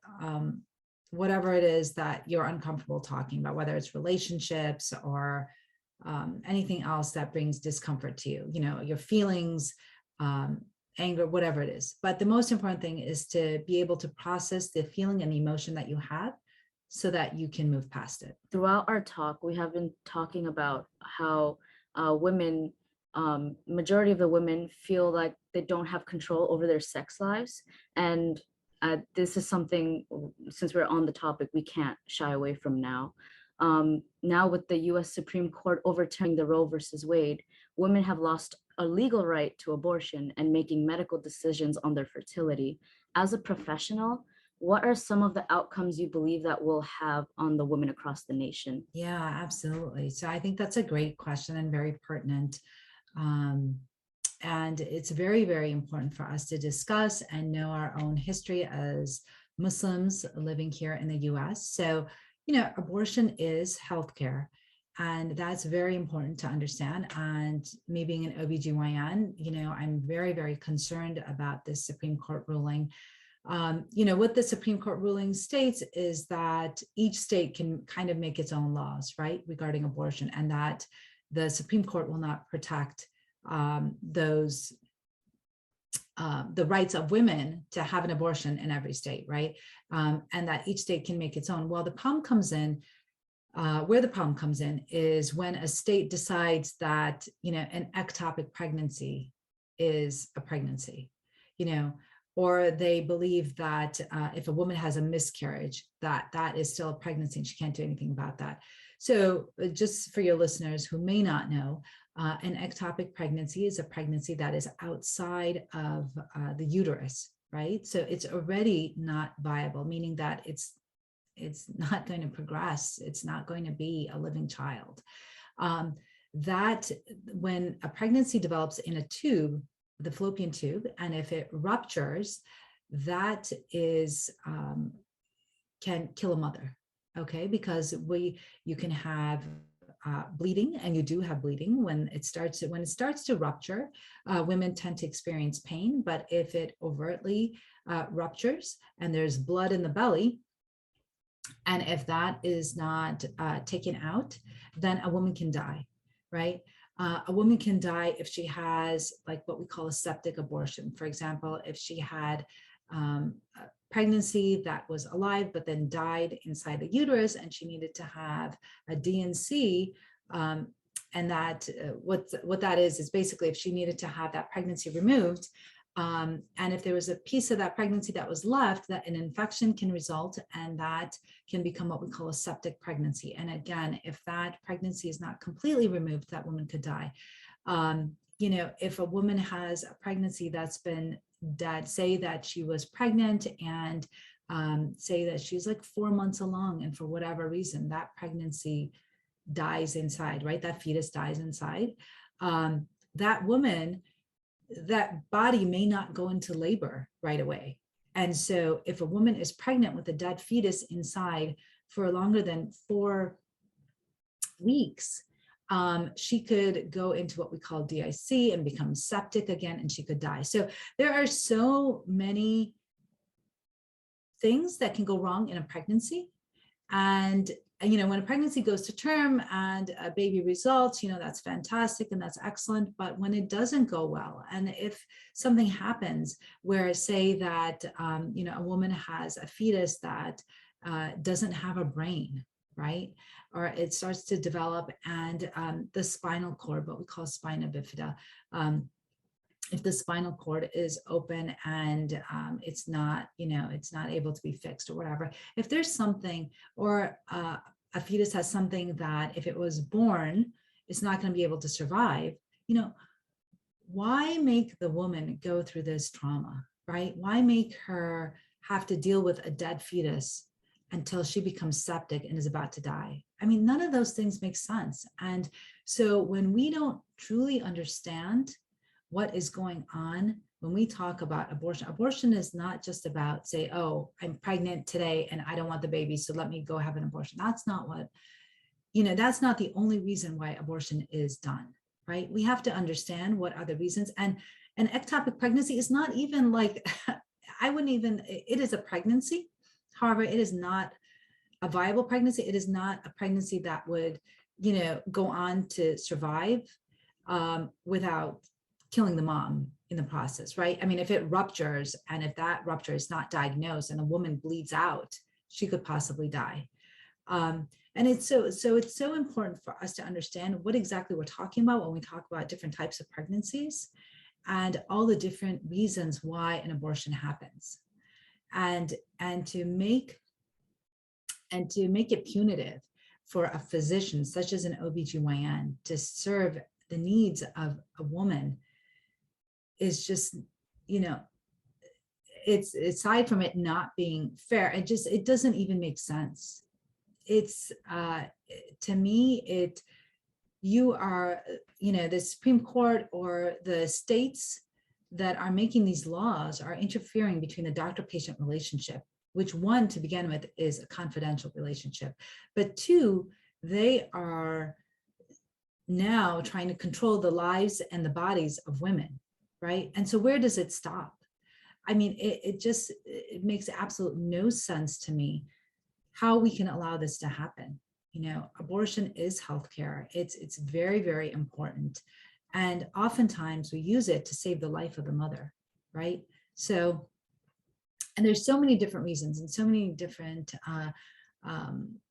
whatever it is that you're uncomfortable talking about, whether it's relationships or anything else that brings discomfort to you, your feelings, anger, whatever it is. But the most important thing is to be able to process the feeling and the emotion that you have so that you can move past it. Throughout our talk, we have been talking about how women, majority of the women feel like they don't have control over their sex lives. And this is something, since we're on the topic, we can't shy away from now. Now with the US Supreme Court overturning the Roe versus Wade, women have lost a legal right to abortion and making medical decisions on their fertility. As a professional, what are some of the outcomes you believe that will have on the women across the nation? Yeah, absolutely. So I think that's a great question and very pertinent. And it's very, very important for us to discuss and know our own history as Muslims living here in the US. So, abortion is healthcare, and that's very important to understand. And me being an OBGYN, I'm very, very concerned about this Supreme Court ruling. What the Supreme Court ruling states is that each state can kind of make its own laws, right, regarding abortion, and that the Supreme Court will not protect the rights of women to have an abortion in every state, right? And that each state can make its own. Well, the problem comes in, where the problem comes in is when a state decides that, an ectopic pregnancy is a pregnancy, or they believe that if a woman has a miscarriage, that is still a pregnancy and she can't do anything about that. So just for your listeners who may not know, an ectopic pregnancy is a pregnancy that is outside of the uterus, right? So it's already not viable, meaning that it's not going to progress. It's not going to be a living child. That when a pregnancy develops in a tube, the fallopian tube, and if it ruptures, that is can kill a mother. Okay, because you can have bleeding, and you do have bleeding when it starts to rupture. Women tend to experience pain, but if it overtly ruptures and there's blood in the belly, and if that is not taken out, then a woman can die, right? A woman can die if she has like what we call a septic abortion. For example, if she had a pregnancy that was alive but then died inside the uterus, and she needed to have a D&C, and that what that is basically if she needed to have that pregnancy removed, and if there was a piece of that pregnancy that was left, that an infection can result, and that can become what we call a septic pregnancy. And again, if that pregnancy is not completely removed, that woman could die. If a woman has a pregnancy that's been dead, say that she was pregnant and say that she's like 4 months along, and for whatever reason, that pregnancy dies inside, right? That fetus dies inside. That woman, that body may not go into labor right away. And so if a woman is pregnant with a dead fetus inside for longer than 4 weeks, she could go into what we call DIC and become septic again, and she could die. So there are so many things that can go wrong in a pregnancy. And when a pregnancy goes to term and a baby results, that's fantastic and that's excellent. But when it doesn't go well, and if something happens where, say that, a woman has a fetus that doesn't have a brain, right? Or it starts to develop, and the spinal cord, what we call spina bifida, if the spinal cord is open and it's not able to be fixed or whatever, if there's something, or a fetus has something that if it was born, it's not going to be able to survive, why make the woman go through this trauma, right? Why make her have to deal with a dead fetus until she becomes septic and is about to die? I mean, none of those things make sense. And so when we don't truly understand what is going on when we talk about abortion is not just about, say, oh, I'm pregnant today and I don't want the baby, so let me go have an abortion. That's not what, that's not the only reason why abortion is done, right? We have to understand what are the reasons. And an ectopic pregnancy is not even like, it is a pregnancy. However, it is not a viable pregnancy. It is not a pregnancy that would, go on to survive without killing the mom in the process, right? I mean, if it ruptures, and if that rupture is not diagnosed and a woman bleeds out, she could possibly die. And it's so important for us to understand what exactly we're talking about when we talk about different types of pregnancies and all the different reasons why an abortion happens, and to make it punitive for a physician such as an OBGYN to serve the needs of a woman is just, it's aside from it not being fair, it doesn't even make sense. It's to me, you are, the Supreme Court or the states that are making these laws are interfering between the doctor-patient relationship, which, one, to begin with, is a confidential relationship, but two, they are now trying to control the lives and the bodies of women, right? And so where does it stop? I mean, it makes absolute no sense to me how we can allow this to happen. Abortion is healthcare. It's very, very important. And oftentimes we use it to save the life of the mother, right? So, and there's so many different reasons and so many different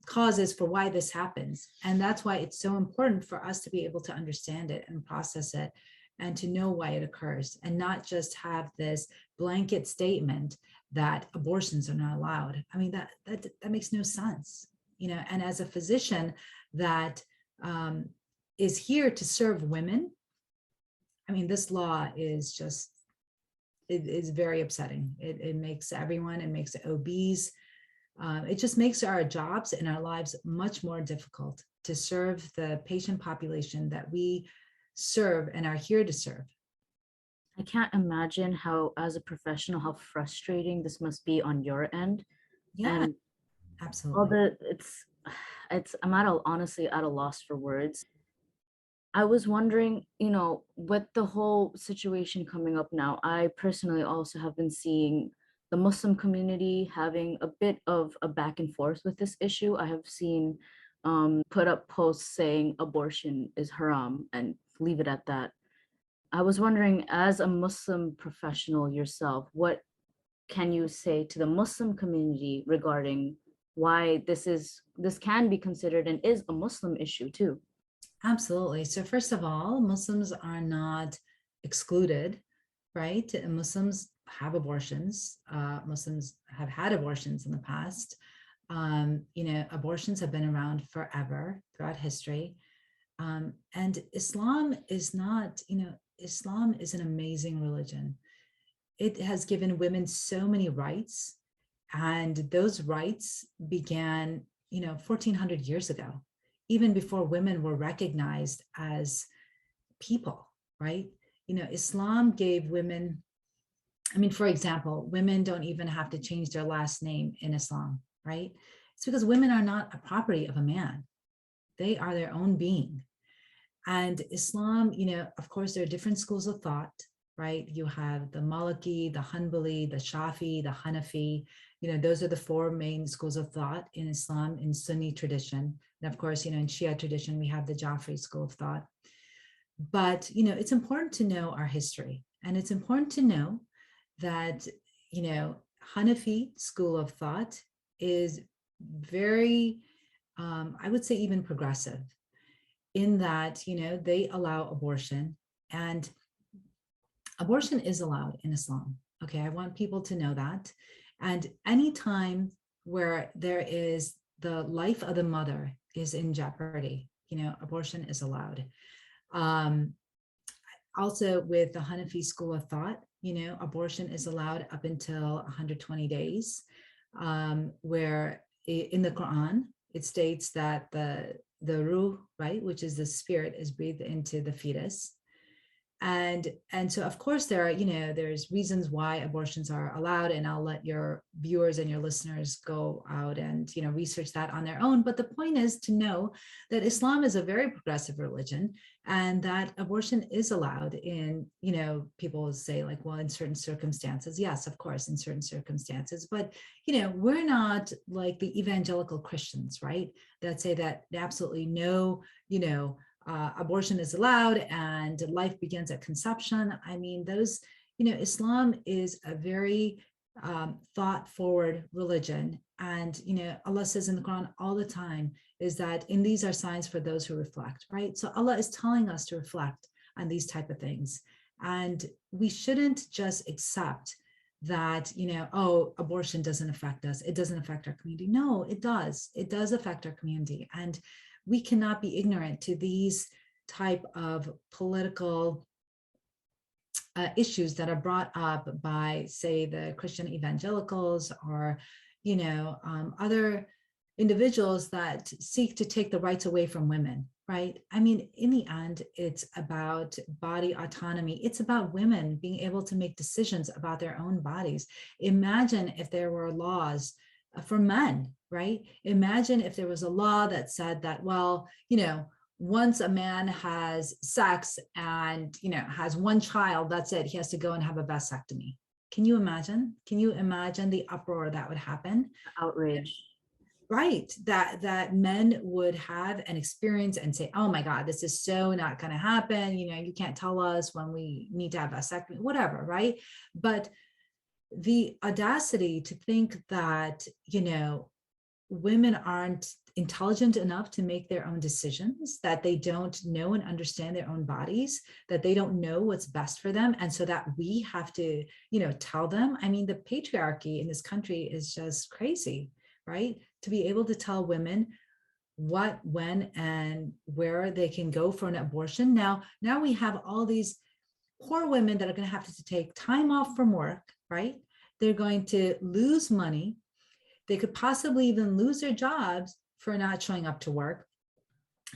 causes for why this happens. And that's why it's so important for us to be able to understand it and process it and to know why it occurs, and not just have this blanket statement that abortions are not allowed. I mean, that makes no sense. And as a physician, that is here to serve women. I mean, this law is just, it is very upsetting. It makes everyone, it makes the OBs, it just makes our jobs and our lives much more difficult to serve the patient population that we serve and are here to serve. I can't imagine how, as a professional, how frustrating this must be on your end. Yeah, And all absolutely. the it's I'm honestly at a loss for words. I was wondering, with the whole situation coming up now, I personally also have been seeing the Muslim community having a bit of a back and forth with this issue. I have seen put up posts saying abortion is haram and leave it at that. I was wondering, as a Muslim professional yourself, what can you say to the Muslim community regarding why this can be considered and is a Muslim issue too? Absolutely. So first of all, Muslims are not excluded, right? Muslims have abortions. Muslims have had abortions in the past. Abortions have been around forever throughout history. And Islam is not, Islam is an amazing religion. It has given women so many rights, and those rights began 1400 years ago, even before women were recognized as people, right? Islam gave women, I mean, for example, women don't even have to change their last name in Islam, right? It's because women are not a property of a man. They are their own being. And Islam, of course, there are different schools of thought, right? You have the Maliki, the Hanbali, the Shafi, the Hanafi. Those are the four main schools of thought in Islam, in Sunni tradition. And of course, in Shia tradition, we have the Jafri school of thought. But, it's important to know our history. And it's important to know that, Hanafi school of thought is very, I would say, even progressive, in that, they allow abortion, and abortion is allowed in Islam. Okay, I want people to know that. And anytime where there is the life of the mother is in jeopardy, abortion is allowed. Um, Also with the Hanafi school of thought, abortion is allowed up until 120 days, where in the Quran, it states that the ruh, right, which is the spirit, is breathed into the fetus. And so of course there's reasons why abortions are allowed, and I'll let your viewers and your listeners go out and research that on their own. But the point is to know that Islam is a very progressive religion, and that abortion is allowed in, people say like, well, in certain circumstances. Yes, of course, in certain circumstances. But we're not like the evangelical Christians, right, that say that absolutely no, abortion is allowed and life begins at conception. I mean, Islam is a very thought forward religion. And, Allah says in the Quran all the time is that in these are signs for those who reflect, right? So Allah is telling us to reflect on these type of things. And we shouldn't just accept that, abortion doesn't affect us. It doesn't affect our community. No, it does. It does affect our community. And we cannot be ignorant to these type of political issues that are brought up by, say, the Christian evangelicals, or, other individuals that seek to take the rights away from women, right? I mean, in the end, it's about body autonomy. It's about women being able to make decisions about their own bodies. Imagine if there were laws for men, right? Imagine if there was a law that said that, well, once a man has sex and, has one child, that's it. He has to go and have a vasectomy. Can you imagine? Can you imagine the uproar that would happen? Outrage. Right. That men would have an experience and say, oh my God, this is so not going to happen. You can't tell us when we need to have a vasectomy, whatever. Right. But the audacity to think that, women aren't intelligent enough to make their own decisions, that they don't know and understand their own bodies, that they don't know what's best for them. And so that we have to, tell them. I mean, the patriarchy in this country is just crazy, right? To be able to tell women what, when, and where they can go for an abortion. Now we have all these poor women that are going to have to take time off from work, right? They're going to lose money. They could possibly even lose their jobs for not showing up to work.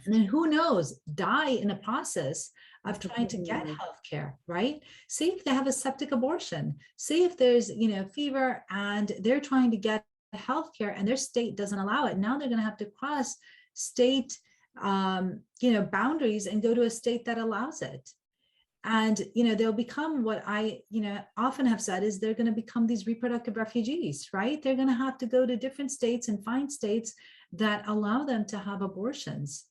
And then who knows, die in the process of trying to get health care, right? Say if they have a septic abortion, say if there's, fever and they're trying to get health care and their state doesn't allow it. Now they're going to have to cross state, boundaries and go to a state that allows it. And, they'll become what I, often have said is they're going to become these reproductive refugees, right? They're going to have to go to different states and find states that allow them to have abortions.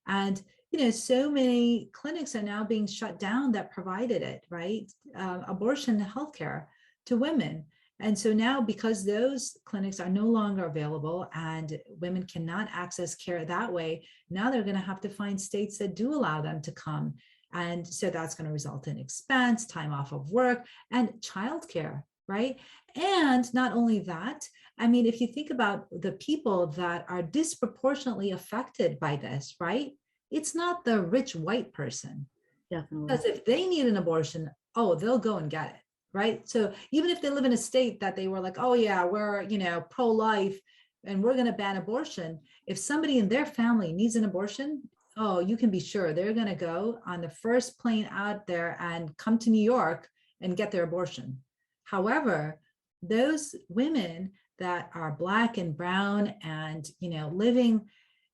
And, so many clinics are now being shut down that provided it, right? Abortion healthcare to women. And so now, because those clinics are no longer available and women cannot access care that way, now they're going to have to find states that do allow them to come. And so that's going to result in expense, time off of work, and childcare, right? And not only that, I mean, if you think about the people that are disproportionately affected by this, right? It's not the rich white person. Definitely. Because if they need an abortion, oh, they'll go and get it, right? So even if they live in a state that they were like, oh yeah, we're, pro-life and we're going to ban abortion, if somebody in their family needs an abortion, oh, you can be sure they're going to go on the first plane out there and come to New York and get their abortion. However, those women that are Black and brown and, living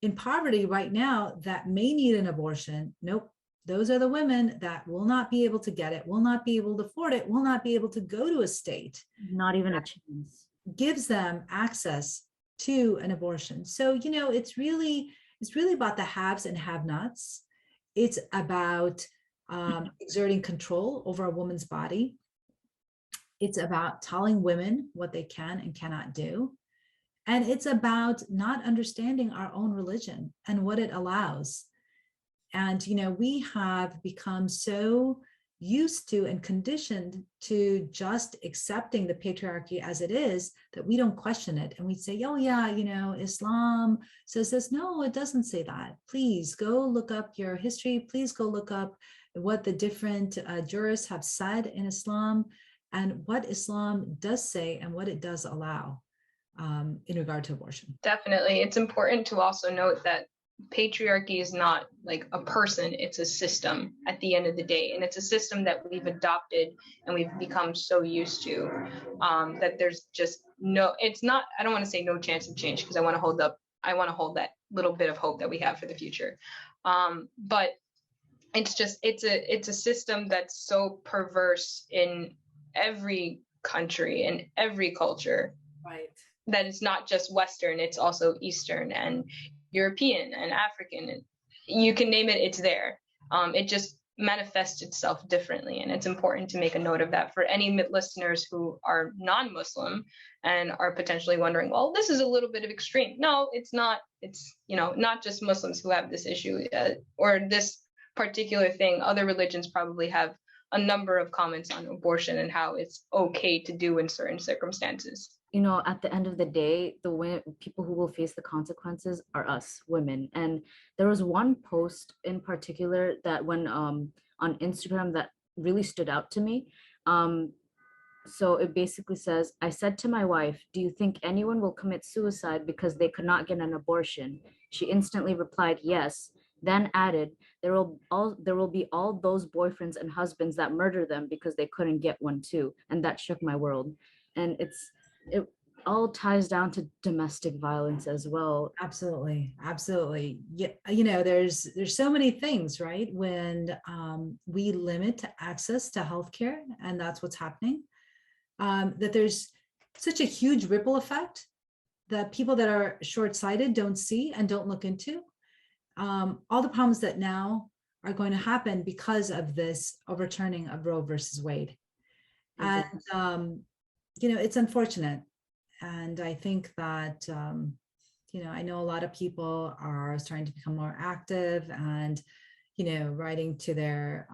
in poverty right now that may need an abortion, nope. Those are the women that will not be able to get it, will not be able to afford it, will not be able to go to a state. Not even a chance. Gives them access to an abortion. So, it's really about the haves and have-nots. It's about exerting control over a woman's body. It's about telling women what they can and cannot do. And it's about not understanding our own religion and what it allows. And, we have become so used to and conditioned to just accepting the patriarchy as it is that we don't question it. And we say, oh yeah, Islam says this. No, it doesn't say that. Please go look up your history. Please go look up what the different jurists have said in Islam and what Islam does say and what it does allow in regard to abortion. Definitely. It's important to also note that patriarchy is not like a person, it's a system at the end of the day. And it's a system that we've adopted and we've become so used to that there's just it's not, I don't want to say no chance of change because I want to hold that little bit of hope that we have for the future. But it's a system that's so perverse in every country and every culture. Right. That it's not just Western, it's also Eastern and European and African, and you can name it, it's there. It just manifests itself differently. And it's important to make a note of that for any listeners who are non-Muslim and are potentially wondering, well, this is a little bit of extreme. No, it's not. It's, not just Muslims who have this issue or this particular thing. Other religions probably have a number of comments on abortion and how it's okay to do in certain circumstances. At the end of the day, the people who will face the consequences are us women. And there was one post in particular that when on Instagram that really stood out to me. So it basically says, I said to my wife, do you think anyone will commit suicide because they could not get an abortion? She instantly replied, yes, then added, there will be all those boyfriends and husbands that murder them because they couldn't get one too. And that shook my world. And it all ties down to domestic violence as well. Absolutely. Yeah, there's so many things, right? When we limit access to healthcare, and that's what's happening, that there's such a huge ripple effect that people that are short-sighted don't see and don't look into. All the problems that now are going to happen because of this overturning of Roe versus Wade. Exactly. And, it's unfortunate. And I think that, I know a lot of people are starting to become more active and, writing to their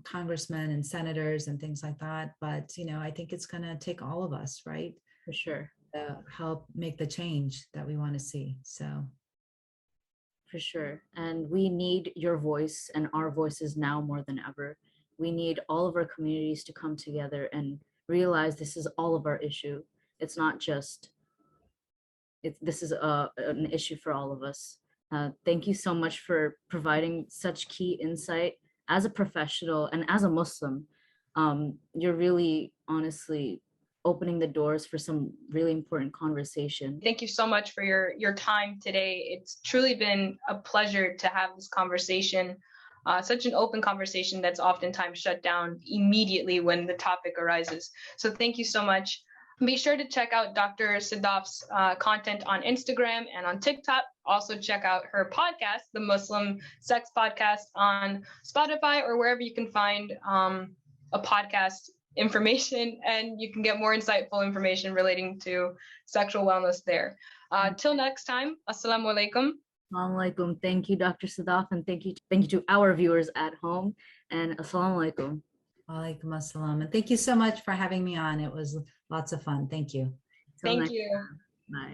congressmen and senators and things like that. But, I think it's going to take all of us, right? For sure. To help make the change that we want to see. So. For sure. And we need your voice and our voices now more than ever. We need all of our communities to come together and realize this is all of our issue. It's not just, this is an issue for all of us. Thank you so much for providing such key insight as a professional and as a Muslim. You're really honestly opening the doors for some really important conversation. Thank you so much for your time today. It's truly been a pleasure to have this conversation, such an open conversation that's oftentimes shut down immediately when the topic arises. So thank you so much. Be sure to check out Dr. SADAF'S content on Instagram and on TikTok. Also check out her podcast, the Muslim Sex Podcast, on Spotify or wherever you can find a podcast information, and you can get more insightful information relating to sexual wellness there. Till next time, assalamu alaikum. Assalamu alaikum. Thank you, Dr. Sadaf, and thank you to our viewers at home, and assalamu alaikum. Walaikum assalam. And thank you so much for having me on. It was lots of fun. Thank you. Thank you. Bye.